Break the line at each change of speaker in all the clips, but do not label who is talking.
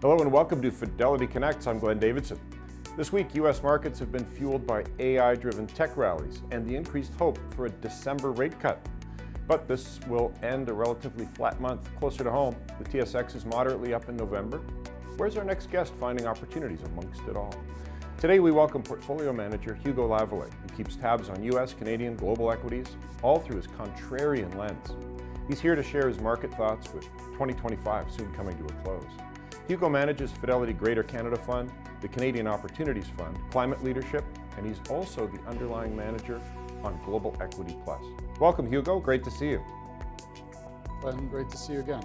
Hello and welcome to Fidelity Connects. I'm Glenn Davidson. This week, U.S. markets have been fueled by AI-driven tech rallies and the increased hope for a December rate cut. But this will end a relatively flat month. Closer to home, the TSX is moderately up in November. Where's our next guest finding opportunities amongst it all? Today, we welcome portfolio manager Hugo Lavallée, who keeps tabs on U.S., Canadian, global equities, all through his contrarian lens. He's here to share his market thoughts with 2025 soon coming to a close. Hugo manages Fidelity Greater Canada Fund, the Canadian Opportunities Fund, Climate Leadership, and he's also the underlying manager on Global Equity Plus. Welcome, Hugo. Great to see you.
Glenn, great to see you again.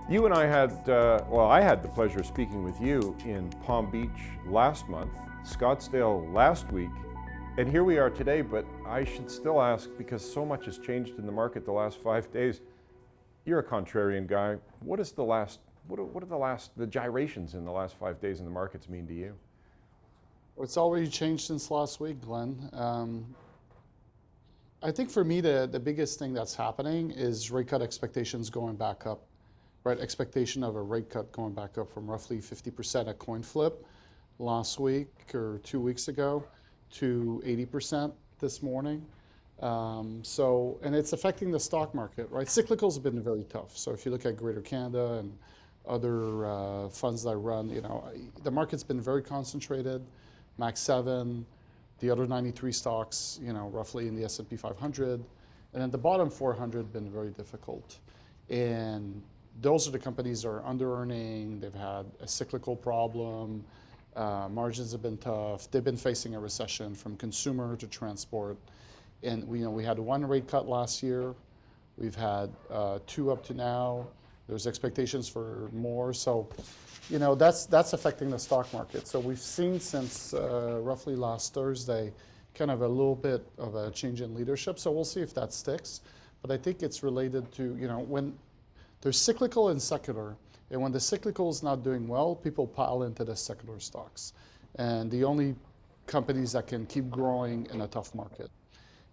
You and I had, I had the pleasure of speaking with you in Palm Beach last month, Scottsdale last week, and here we are today, but I should still ask, because so much has changed in the market the last 5 days, you're a contrarian guy. What are the gyrations in the last 5 days in the markets mean to you?
Well, it's already changed since last week, Glenn. I think for me, the biggest thing that's happening is rate cut expectations going back up, right? Expectation of a rate cut going back up from roughly 50% at coin flip last week or 2 weeks ago to 80% this morning. And it's affecting the stock market, right? Cyclicals have been very tough. So if you look at Greater Canada and other funds that I run, the market's been very concentrated. Max 7, the other 93 stocks, roughly in the S&P 500, and then the bottom 400 been very difficult. And those are the companies that are under earning. They've had a cyclical problem. Margins have been tough. They've been facing a recession from consumer to transport. And we had one rate cut last year. We've had 2 up to now. There's expectations for more. So, that's affecting the stock market. So we've seen since roughly last Thursday, kind of a little bit of a change in leadership. So we'll see if that sticks. But I think it's related to, when there's cyclical and secular, and when the cyclical is not doing well, people pile into the secular stocks. And the only companies that can keep growing in a tough market.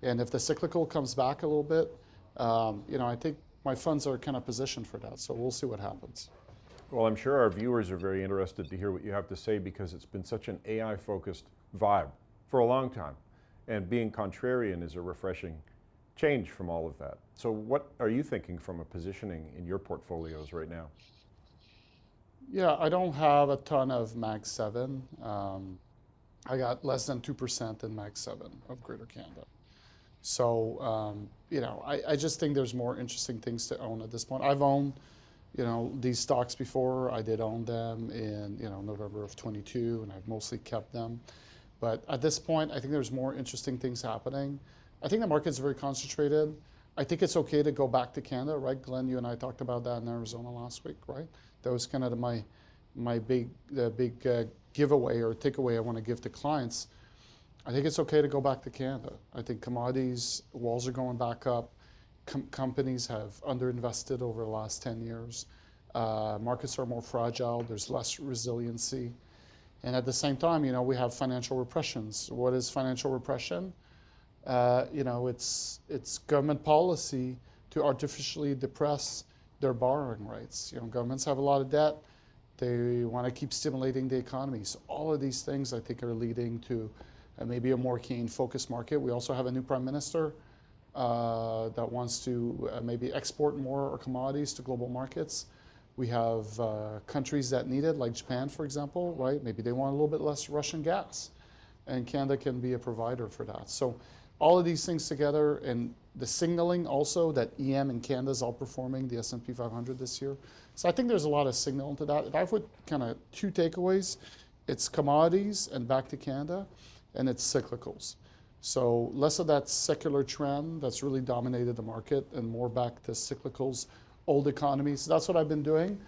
And if the cyclical comes back a little bit, I think my funds are kind of positioned for that. So we'll see what happens.
Well, I'm sure our viewers are very interested to hear what you have to say, because it's been such an AI-focused vibe for a long time. And being contrarian is a refreshing change from all of that. So what are you thinking from a positioning in your portfolios right now?
Yeah, I don't have a ton of Mag 7. I got less than 2% in Mag 7 of Greater Canada. So, I just think there's more interesting things to own at this point. I've owned, these stocks before. I did own them in, November of 22, and I've mostly kept them. But at this point, I think there's more interesting things happening. I think the market's very concentrated. I think it's okay to go back to Canada, right? Glenn, you and I talked about that in Arizona last week, right? That was kind of my big giveaway or takeaway I want to give to clients. I think it's okay to go back to Canada. I think commodities, walls are going back up. Companies have underinvested over the last 10 years. Markets are more fragile. There's less resiliency. And at the same time, we have financial repressions. What is financial repression? It's government policy to artificially depress their borrowing rates. Governments have a lot of debt. They want to keep stimulating the economy. So all of these things, I think, are leading to maybe a more keen focused market. We also have a new prime minister that wants to maybe export more commodities to global markets. We have countries that need it, like Japan, for example, right? Maybe they want a little bit less Russian gas, and Canada can be a provider for that. So all of these things together, and the signaling also that EM in Canada is outperforming the S&P 500 this year. So I think there's a lot of signal into that. If I put kind of 2 takeaways, it's commodities and back to Canada, and it's cyclicals. So less of that secular trend that's really dominated the market and more back to cyclicals, old economies. So that's what I've been doing.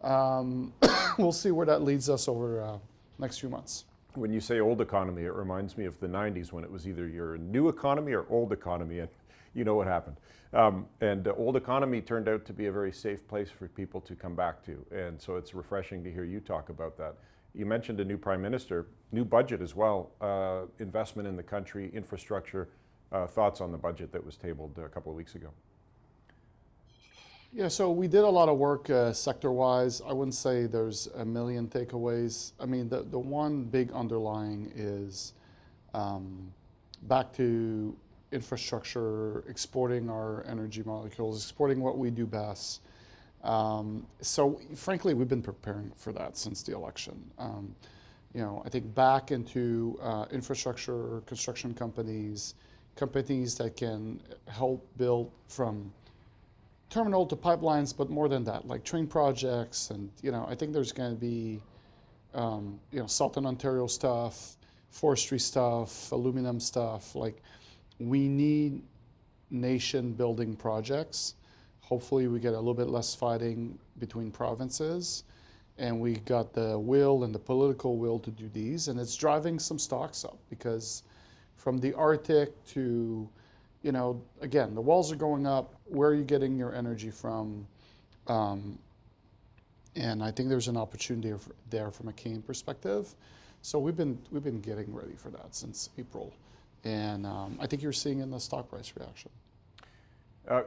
We'll see where that leads us over next few months.
When you say old economy, it reminds me of the 90s when it was either your new economy or old economy, and you know what happened. And old economy turned out to be a very safe place for people to come back to. And so it's refreshing to hear you talk about that. You mentioned a new prime minister, new budget as well, investment in the country, infrastructure. Thoughts on the budget that was tabled a couple of weeks ago?
Yeah, so we did a lot of work sector-wise. I wouldn't say there's a million takeaways. I mean, the one big underlying is um, back to infrastructure, exporting our energy molecules, exporting what we do best. So frankly, we've been preparing for that since the election. I think back into infrastructure, construction companies, companies that can help build from terminal to pipelines, but more than that, like train projects. And, I think there's going to be, Southern Ontario stuff, forestry stuff, aluminum stuff. Like, we need nation building projects. Hopefully we get a little bit less fighting between provinces, and we got the will and the political will to do these, and it's driving some stocks up because from the Arctic to, again, the walls are going up. Where are you getting your energy from? And I think there's an opportunity there from a Canadian perspective. So we've been getting ready for that since April, and I think you're seeing in the stock price reaction.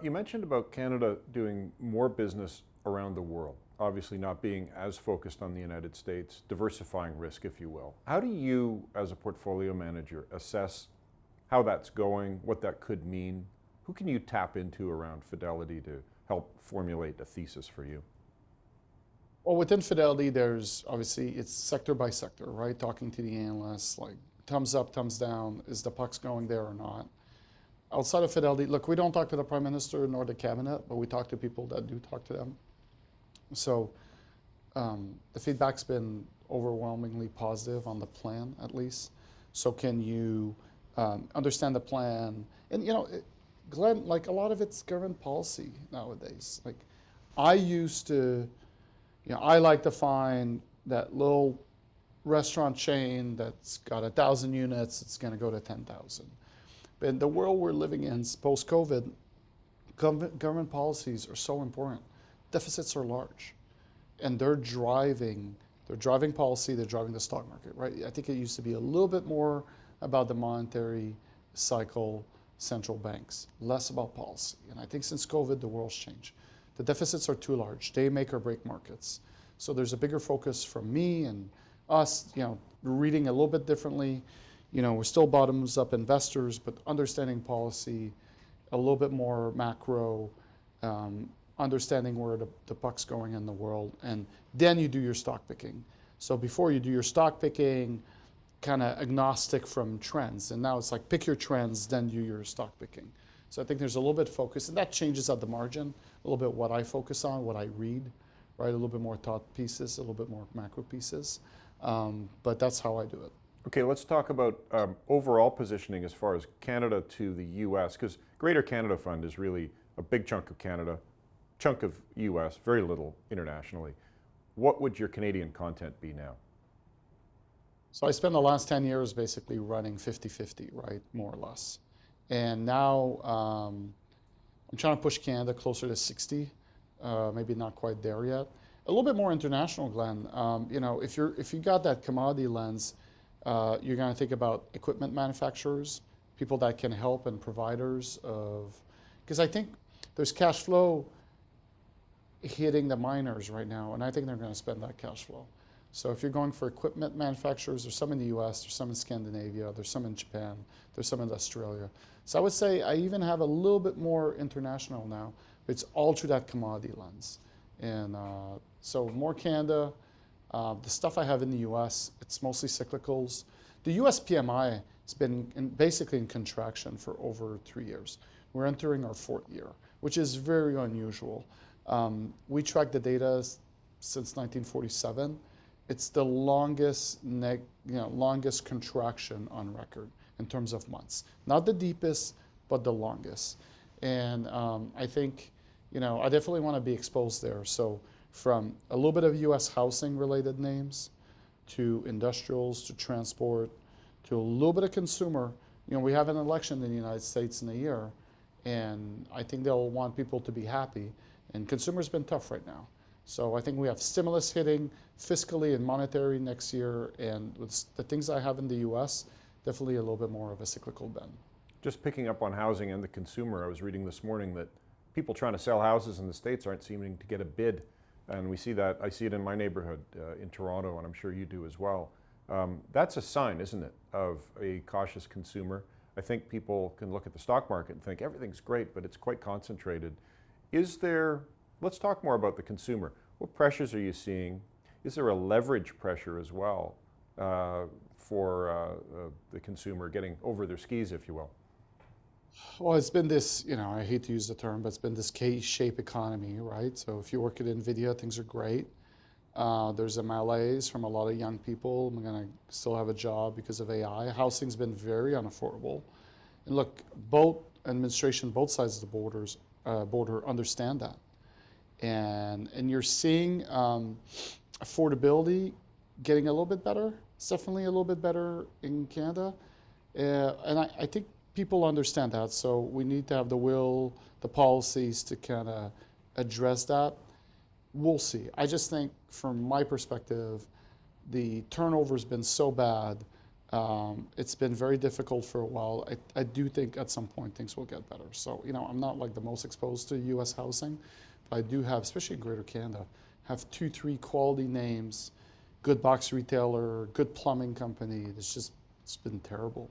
You mentioned about Canada doing more business around the world, obviously not being as focused on the United States, diversifying risk, if you will. How do you, as a portfolio manager, assess how that's going, what that could mean? Who can you tap into around Fidelity to help formulate a thesis for you?
Well, within Fidelity, there's obviously, it's sector by sector, right? Talking to the analysts, like thumbs up, thumbs down, is the puck's going there or not? Outside of Fidelity, look, we don't talk to the Prime Minister nor the Cabinet, but we talk to people that do talk to them. So the feedback's been overwhelmingly positive on the plan, at least. So can you understand the plan? And, Glenn, like a lot of it's government policy nowadays. Like I used to, I like to find that little restaurant chain that's got 1,000 units, it's going to go to 10,000. But in the world we're living in, post-COVID, government policies are so important. Deficits are large, and they're driving policy, they're driving the stock market, right? I think it used to be a little bit more about the monetary cycle, central banks, less about policy. And I think since COVID, the world's changed. The deficits are too large. They make or break markets. So there's a bigger focus from me and us, reading a little bit differently. We're still bottoms up investors, but understanding policy, a little bit more macro, understanding where the puck's going in the world, and then you do your stock picking. So before you do your stock picking, kind of agnostic from trends, and now it's like pick your trends, then do your stock picking. So I think there's a little bit of focus, and that changes at the margin, a little bit what I focus on, what I read, right? A little bit more thought pieces, a little bit more macro pieces, but that's how I do it.
Okay, let's talk about overall positioning as far as Canada to the U.S., because Greater Canada Fund is really a big chunk of Canada, chunk of U.S., very little internationally. What would your Canadian content be now?
So I spent the last 10 years basically running 50-50, right, more or less. And now I'm trying to push Canada closer to 60, maybe not quite there yet. A little bit more international, Glenn. If you got that commodity lens, you're going to think about equipment manufacturers, people that can help, and providers of, because I think there's cash flow hitting the miners right now, and I think they're going to spend that cash flow. So if you're going for equipment manufacturers, there's some in the US, there's some in Scandinavia, there's some in Japan, there's some in Australia. So I would say I even have a little bit more international now, but it's all through that commodity lens. And so more Canada. The stuff I have in the US, it's mostly cyclicals. The US PMI has been basically in contraction for over 3 years. We're entering our 4th year, which is very unusual. We track the data since 1947. It's the longest contraction on record in terms of months. Not the deepest, but the longest. And I think, I definitely want to be exposed there. So from a little bit of US housing related names to industrials to transport to a little bit of consumer. We have an election in the United States in a year, and I think they'll want people to be happy, and consumer's been tough right now. So I think we have stimulus hitting fiscally and monetary next year, and with the things I have in the US, definitely a little bit more of a cyclical bend.
Just picking up on housing and the consumer, I was reading this morning that people trying to sell houses in the States aren't seeming to get a bid. And we see that, I see it in my neighborhood in Toronto, and I'm sure you do as well. That's a sign, isn't it, of a cautious consumer. I think people can look at the stock market and think everything's great, but it's quite concentrated. Let's talk more about the consumer. What pressures are you seeing? Is there a leverage pressure as well for the consumer getting over their skis, if you will?
Well, it's been this, I hate to use the term, but it's been this K-shaped economy, right? So if you work at NVIDIA, things are great. There's a malaise from a lot of young people. I'm going to still have a job because of AI. Housing's been very unaffordable. And look, both administration, both sides of the border understand that. And you're seeing affordability getting a little bit better. It's definitely a little bit better in Canada. And I think people understand that. So we need to have the will, the policies to kind of address that. We'll see. I just think from my perspective, the turnover's been so bad. It's been very difficult for a while. I do think at some point things will get better. So, I'm not like the most exposed to US housing, but I do have, especially in Greater Canada, have 2-3 quality names, good box retailer, good plumbing company. It's been terrible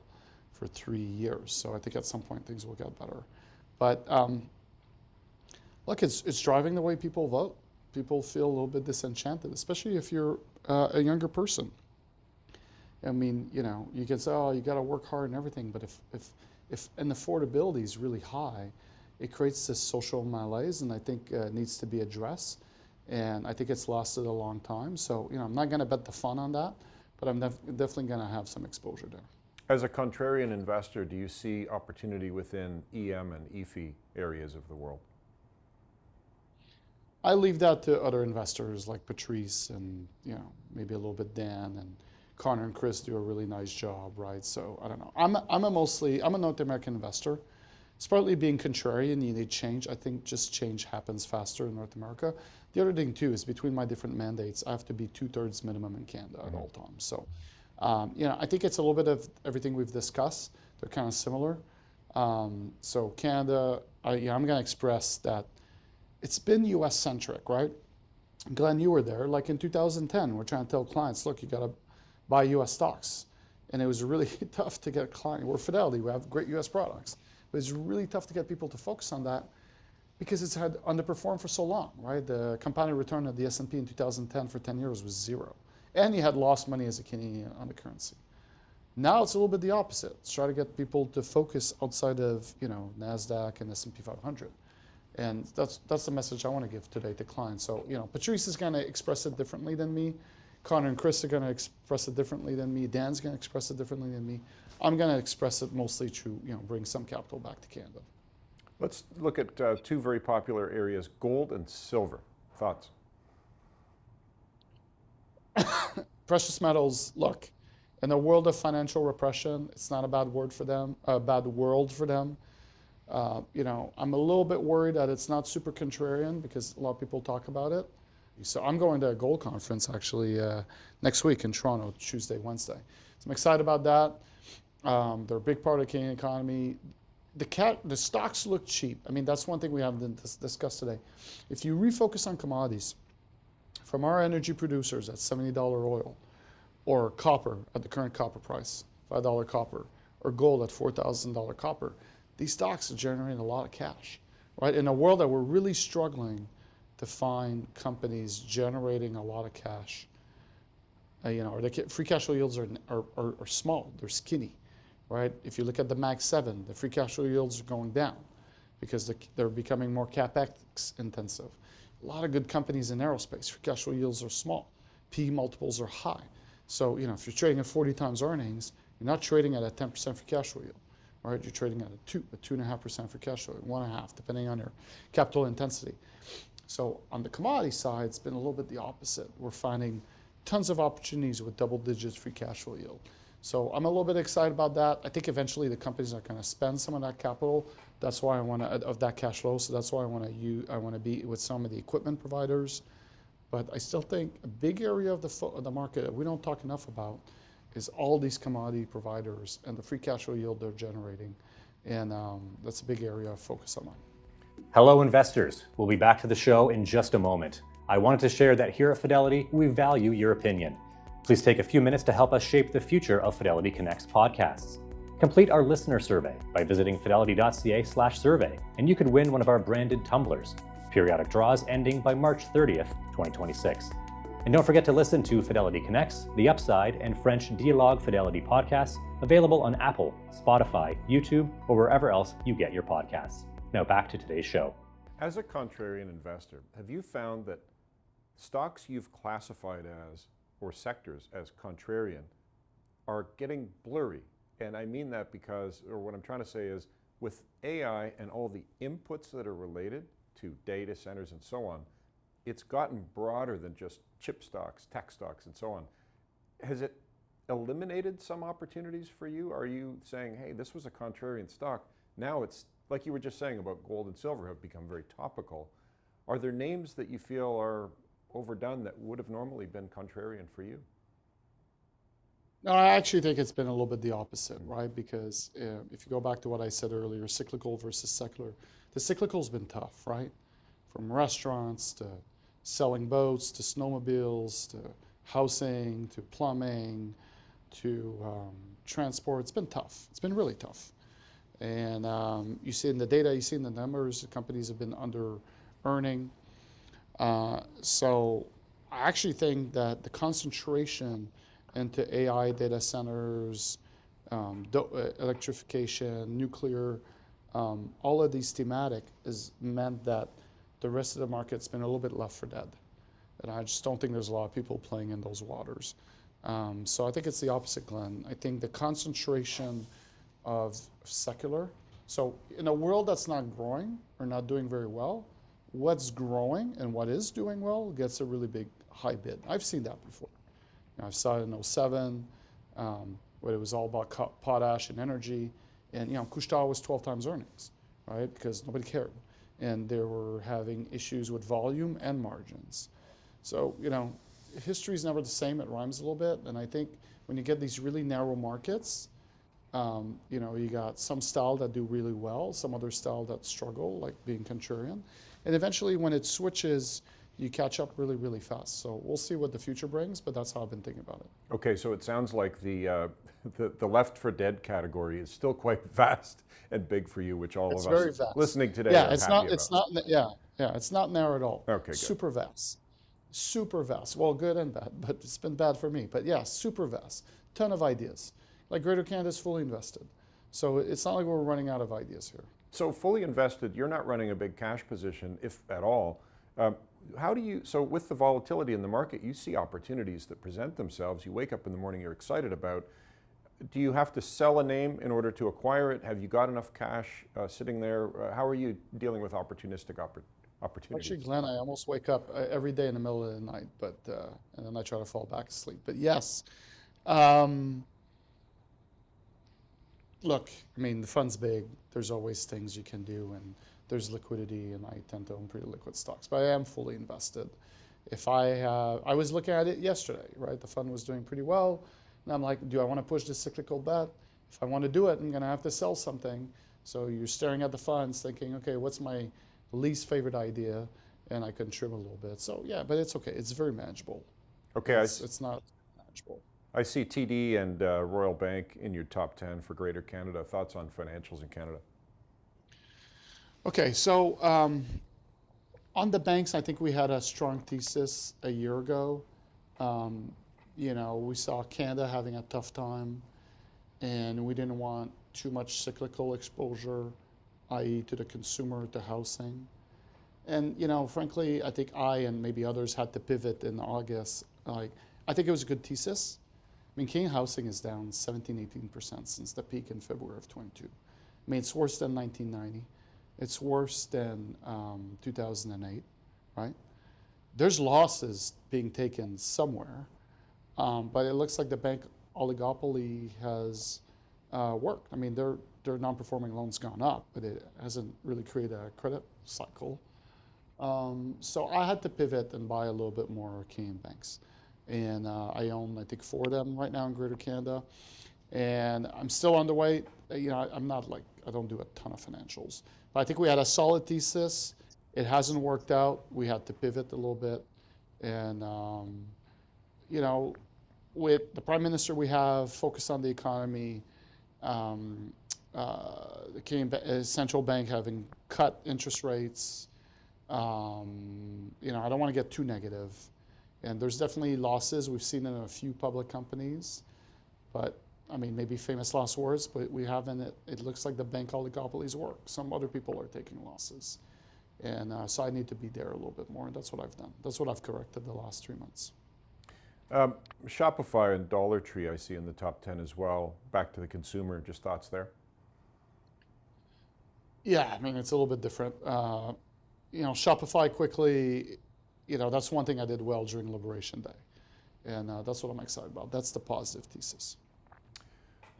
for 3 years. So I think at some point things will get better. But look, it's driving the way people vote. People feel a little bit disenchanted, especially if you're a younger person. I mean, you can say, oh, you got to work hard and everything, but if an affordability is really high, it creates this social malaise, and I think it needs to be addressed. And I think it's lasted a long time. So, I'm not going to bet the fun on that, but I'm definitely going to have some exposure there.
As a contrarian investor, do you see opportunity within EM and EFI areas of the world?
I leave that to other investors like Patrice and, maybe a little bit Dan, and Connor and Chris do a really nice job, right? So I don't know. I'm a North American investor. It's partly being contrarian. You need change. I think just change happens faster in North America. The other thing too is between my different mandates, I have to be 2/3 minimum in Canada at all times. So, I think it's a little bit of everything we've discussed. They're kind of similar. So Canada, I'm going to express that it's been US centric, right? Glenn, you were there. Like in 2010, we're trying to tell clients, look, you got to buy US stocks. And it was really tough to get a client. We're Fidelity, we have great US products. But it's really tough to get people to focus on that because it's had underperformed for so long, right? The compounded return of the S&P in 2010 for 10 years was 0. And you had lost money as a Canadian on the currency. Now it's a little bit the opposite. Let's try to get people to focus outside of, NASDAQ and S&P 500. And that's the message I want to give today to clients. So, Patrice is going to express it differently than me. Connor and Chris are going to express it differently than me. Dan's going to express it differently than me. I'm going to express it mostly through, bring some capital back to Canada.
Let's look at two very popular areas, gold and silver. Thoughts?
Precious metals, look, in a world of financial repression, it's not a bad word for them, a bad world for them. I'm a little bit worried that it's not super contrarian because a lot of people talk about it. So I'm going to a gold conference actually next week in Toronto, Tuesday, Wednesday. So I'm excited about that. They're a big part of the Canadian economy. The stocks look cheap. I mean, that's one thing we haven't discussed today. If you refocus on commodities, from our energy producers at $70 oil, or copper at the current copper price, $5 copper, or gold at $4,000 copper, these stocks are generating a lot of cash, right? In a world that we're really struggling to find companies generating a lot of cash, or the free cash flow yields are small, they're skinny, right? If you look at the Mag 7, the free cash flow yields are going down because they're becoming more capex intensive. A lot of good companies in aerospace, free cash flow yields are small, PE multiples are high. So, if you're trading at 40 times earnings, you're not trading at a 10% free cash flow yield. Right, you're trading at a 2.5% free cash flow, 1.5, depending on your capital intensity. So on the commodity side, it's been a little bit the opposite. We're finding tons of opportunities with double digits free cash flow yield. So I'm a little bit excited about that. I think eventually the companies are going to spend some of that capital. That's why I want to, of that cash flow. So that's why I want to be with some of the equipment providers. But I still think a big area of the market that we don't talk enough about is all these commodity providers and the free cash flow yield they're generating. And that's a big area of focus on mine.
Hello, investors. We'll be back to the show in just a moment. I wanted to share that here at Fidelity, we value your opinion. Please take a few minutes to help us shape the future of Fidelity Connect's podcasts. Complete our listener survey by visiting fidelity.ca/survey, and you could win one of our branded tumblers. Periodic draws ending by March 30th, 2026. And don't forget to listen to Fidelity Connects, The Upside, and French Dialogue Fidelity podcasts, available on Apple, Spotify, YouTube, or wherever else you get your podcasts. Now back to today's show.
As a contrarian investor, have you found that stocks you've classified as, or sectors as contrarian, are getting blurry? And I mean that because, or what I'm trying to say is, with AI and all the inputs that are related to data centers and so on, it's gotten broader than just chip stocks, tech stocks, and so on. Has it eliminated some opportunities for you? Are you saying, hey, this was a contrarian stock, now it's, like you were just saying about gold and silver, have become very topical. Are there names that you feel are overdone that would have normally been contrarian for you?
No, I actually think it's been a little bit the opposite, right? Because if you go back to what I said earlier, cyclical versus secular, the cyclical's been tough, right? From restaurants to selling boats to snowmobiles to housing to plumbing to transport. It's been tough. It's been really tough. And you see in the data, you see in the numbers, the companies have been under earning. So I actually think that the concentration into AI data centers, electrification, nuclear, all of these thematic has meant that the rest of the market's been a little bit left for dead. And I just don't think there's a lot of people playing in those waters. So I think it's the opposite, Glenn. I think the concentration of secular. So in a world that's not growing or not doing very well, what's growing and what is doing well gets a really big high bid. I've seen that before. I saw it in 07, where it was all about potash and energy. And Couche-Tard was 12 times earnings, right? Because nobody cared. And they were having issues with volume and margins. So, history's never the same. It rhymes a little bit. And I think when you get these really narrow markets, you got some style that do really well, some other style that struggle, like being contrarian. And eventually when it switches, you catch up really, really fast. So we'll see what the future brings, but that's how I've been thinking about it.
Okay, so it sounds like the left for dead category is still quite vast and big for you, which all
It's
of
very
us
vast.
listening today
Yeah,
are
it's
happy
not.
about.
It's not. Yeah, it's not narrow at all.
Okay, good.
Super vast. Super vast. Well, good and bad, but it's been bad for me. But yeah, super vast. Ton of ideas. Like Greater Canada is fully invested. So it's not like we're running out of ideas here.
So fully invested, you're not running a big cash position, if at all. How do you, so with the volatility in the market, you see opportunities that present themselves. You wake up in the morning, you're excited about. Do you have to sell a name in order to acquire it? Have you got enough cash sitting there? How are you dealing with opportunistic opportunities?
Actually, Glenn, I almost wake up every day in the middle of the night, but and then I try to fall back asleep. But yes, look, I mean, the fund's big. There's always things you can do, and there's liquidity, and I tend to own pretty liquid stocks. But I am fully invested. If I was looking at it yesterday, right? The fund was doing pretty well, and I'm like, do I want to push the cyclical bet? If I want to do it, I'm going to have to sell something. So you're staring at the funds, thinking, okay, what's my least favorite idea? And I can trim a little bit. So yeah, but it's okay. It's very manageable.
Okay,
it's not manageable.
I see TD and Royal Bank in your top 10 for Greater Canada. Thoughts on financials in Canada?
Okay, so on the banks, I think we had a strong thesis a year ago. We saw Canada having a tough time, and we didn't want too much cyclical exposure, i.e. to the consumer, to housing. And, frankly, I think I and maybe others had to pivot in August. I think it was a good thesis. I mean, Canadian housing is down 17-18% since the peak in February of 22. I mean, it's worse than 1990. It's worse than 2008, right? There's losses being taken somewhere, but it looks like the bank oligopoly has worked. I mean, their non-performing loans gone up, but it hasn't really created a credit cycle. So I had to pivot and buy a little bit more Canadian banks. And I own, I think, 4 of them right now in Greater Canada. And I'm still underweight. I'm not like I don't do a ton of financials. But I think we had a solid thesis. It hasn't worked out. We had to pivot a little bit. And, you know, with the Prime Minister we have focused on the economy, the Canadian Central Bank having cut interest rates, you know, I don't want to get too negative. And there's definitely losses. We've seen it in a few public companies. But, I mean, maybe famous last words, but we haven't, it looks like the bank oligopolies work. Some other people are taking losses. And so I need to be there a little bit more, and that's what I've done. That's what I've corrected the last 3 months.
Shopify and Dollar Tree I see in the top 10 as well. Back to the consumer, just thoughts there?
Yeah, I mean, it's a little bit different. You know, Shopify quickly, you know, that's one thing I did well during Liberation Day. And that's what I'm excited about. That's the positive thesis.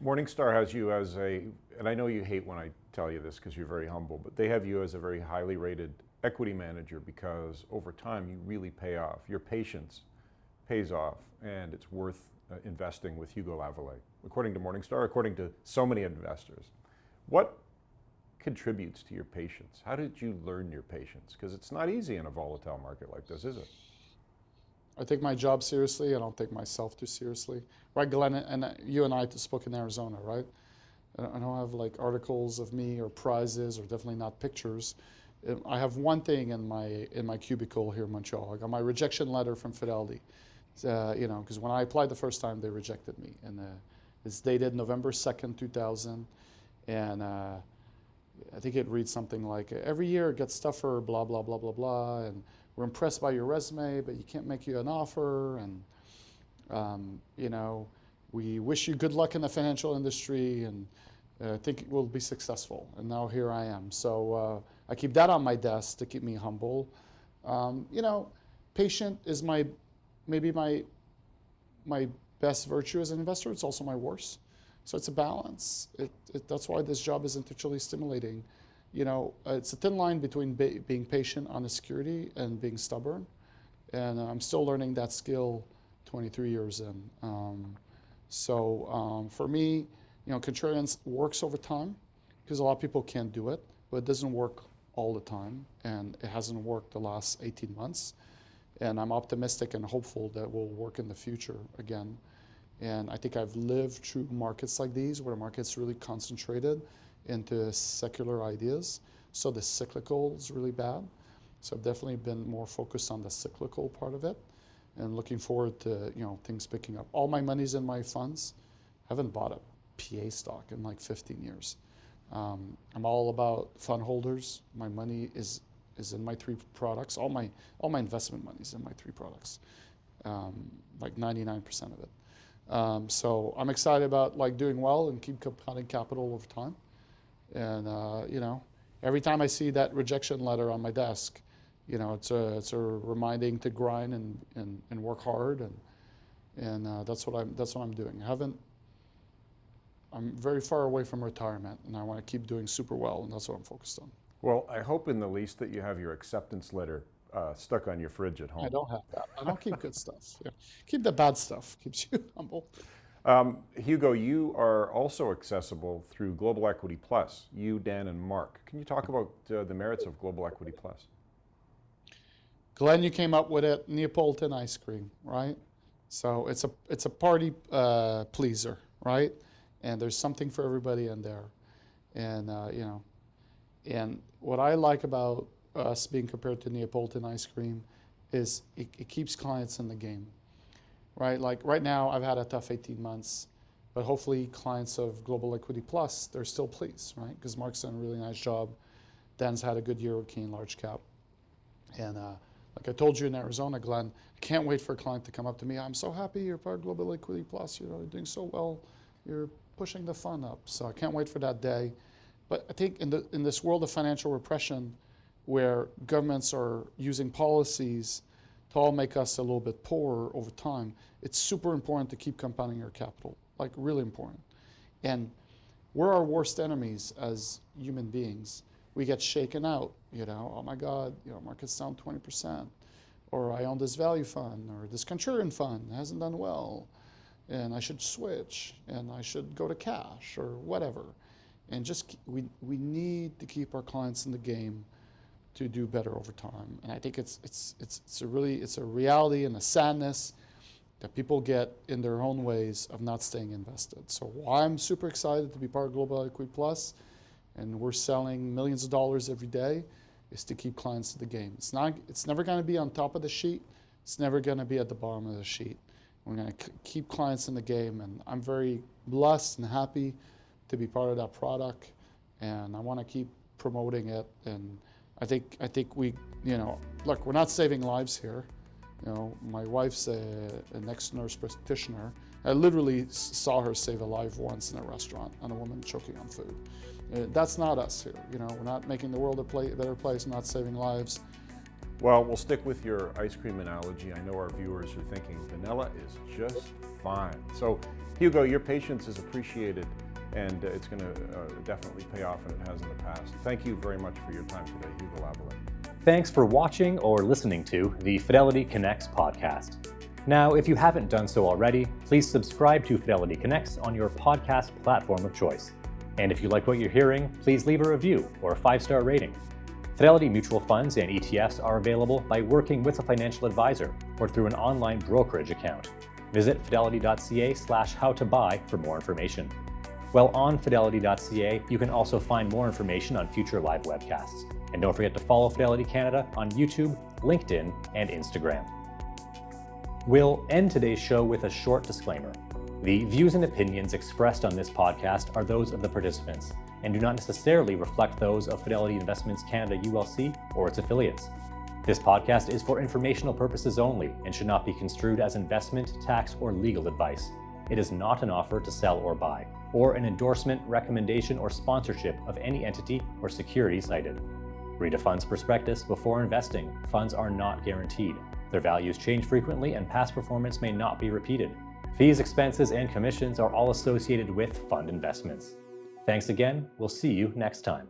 Morningstar has you as and I know you hate when I tell you this because you're very humble, but they have you as a very highly rated equity manager because over time you really pay off. Your patience pays off, and it's worth investing with Hugo Lavallée, according to Morningstar, according to so many investors. What contributes to your patience? How did you learn your patience? Because it's not easy in a volatile market like this, is it?
I take my job seriously. I don't take myself too seriously. Right, Glenn, and you and I spoke in Arizona, right? I don't have like articles of me or prizes or definitely not pictures. I have one thing in my cubicle here in Montreal. I got my rejection letter from Fidelity. You know, because when I applied the first time, they rejected me. And it's dated November 2nd, 2000. And I think it reads something like, every year it gets tougher, blah, blah, blah, blah, blah. And we're impressed by your resume, but you can't make you an offer. And, you know, we wish you good luck in the financial industry, and I think it will be successful. And now here I am. So I keep that on my desk to keep me humble. You know, patient is maybe my best virtue as an investor. It's also my worst. So it's a balance. That's why this job is intellectually stimulating. You know, it's a thin line between being patient on a security and being stubborn. And I'm still learning that skill 23 years in. For me, you know, contrarian works over time because a lot of people can't do it, but it doesn't work all the time. And it hasn't worked the last 18 months. And I'm optimistic and hopeful that it will work in the future again. And I think I've lived through markets like these where the market's really concentrated into secular ideas. So the cyclical is really bad. So I've definitely been more focused on the cyclical part of it and looking forward to, you know, things picking up. All my money's in my funds. I haven't bought a PA stock in like 15 years. I'm all about fund holders. My money is in my 3 products. All my investment money is in my 3 products, like 99% of it. So I'm excited about like doing well and keep compounding capital over time. And you know, every time I see that rejection letter on my desk, you know, it's a reminding to grind and work hard, and that's what I'm doing. I'm very far away from retirement, and I want to keep doing super well, and that's what I'm focused on.
Well, I hope in the least that you have your acceptance letter stuck on your fridge at home.
I don't have that. I don't keep good stuff. Yeah. Keep the bad stuff. Keeps you humble.
Hugo, you are also accessible through Global Equity Plus. You, Dan, and Mark. Can you talk about the merits of Global Equity Plus?
Glenn, you came up with it. Neapolitan ice cream, right? So it's a party pleaser, right? And there's something for everybody in there. And you know, and what I like about us being compared to Neapolitan ice cream is it keeps clients in the game, right? Like right now, I've had a tough 18 months, but hopefully clients of Global Equity Plus, they're still pleased, right? Because Mark's done a really nice job. Dan's had a good year with Canadian Large Cap. And like I told you in Arizona, Glenn, I can't wait for a client to come up to me. I'm so happy you're part of Global Equity Plus. You know, you're doing so well. You're pushing the fund up. So I can't wait for that day. But I think in this world of financial repression, where governments are using policies to all make us a little bit poorer over time, it's super important to keep compounding your capital, like really important. And we're our worst enemies as human beings. We get shaken out, you know, oh my God, you know, market's down 20%, or I own this value fund, or this contrarian fund hasn't done well, and I should switch, and I should go to cash, or whatever. And just we need to keep our clients in the game to do better over time. And I think it's a reality and a sadness that people get in their own ways of not staying invested. So why I'm super excited to be part of Global Equity Plus, and we're selling millions of dollars every day, is to keep clients in the game. It's never going to be on top of the sheet. It's never going to be at the bottom of the sheet. We're going to keep clients in the game, and I'm very blessed and happy to be part of that product, and I want to keep promoting it. And I think we, look, we're not saving lives here. My wife's a next nurse practitioner. I literally saw her save a life once in a restaurant on a woman choking on food. That's not us here. We're not making the world a better place, not saving lives.
Well, we'll stick with your ice cream analogy. I know our viewers are thinking vanilla is just fine. So, Hugo, your patience is appreciated, and it's going to definitely pay off, and it has in the past. Thank you very much for your time today, Hugo Lavallée.
Thanks for watching or listening to the Fidelity Connects podcast. Now, if you haven't done so already, please subscribe to Fidelity Connects on your podcast platform of choice. And if you like what you're hearing, please leave a review or a 5-star rating. Fidelity mutual funds and ETFs are available by working with a financial advisor or through an online brokerage account. Visit fidelity.ca/howtobuy for more information. While on fidelity.ca, you can also find more information on future live webcasts. And don't forget to follow Fidelity Canada on YouTube, LinkedIn, and Instagram. We'll end today's show with a short disclaimer. The views and opinions expressed on this podcast are those of the participants and do not necessarily reflect those of Fidelity Investments Canada ULC or its affiliates. This podcast is for informational purposes only and should not be construed as investment, tax, or legal advice. It is not an offer to sell or buy, or an endorsement, recommendation, or sponsorship of any entity or security cited. Read a fund's prospectus before investing. Funds are not guaranteed. Their values change frequently and past performance may not be repeated. Fees, expenses, and commissions are all associated with fund investments. Thanks again. We'll see you next time.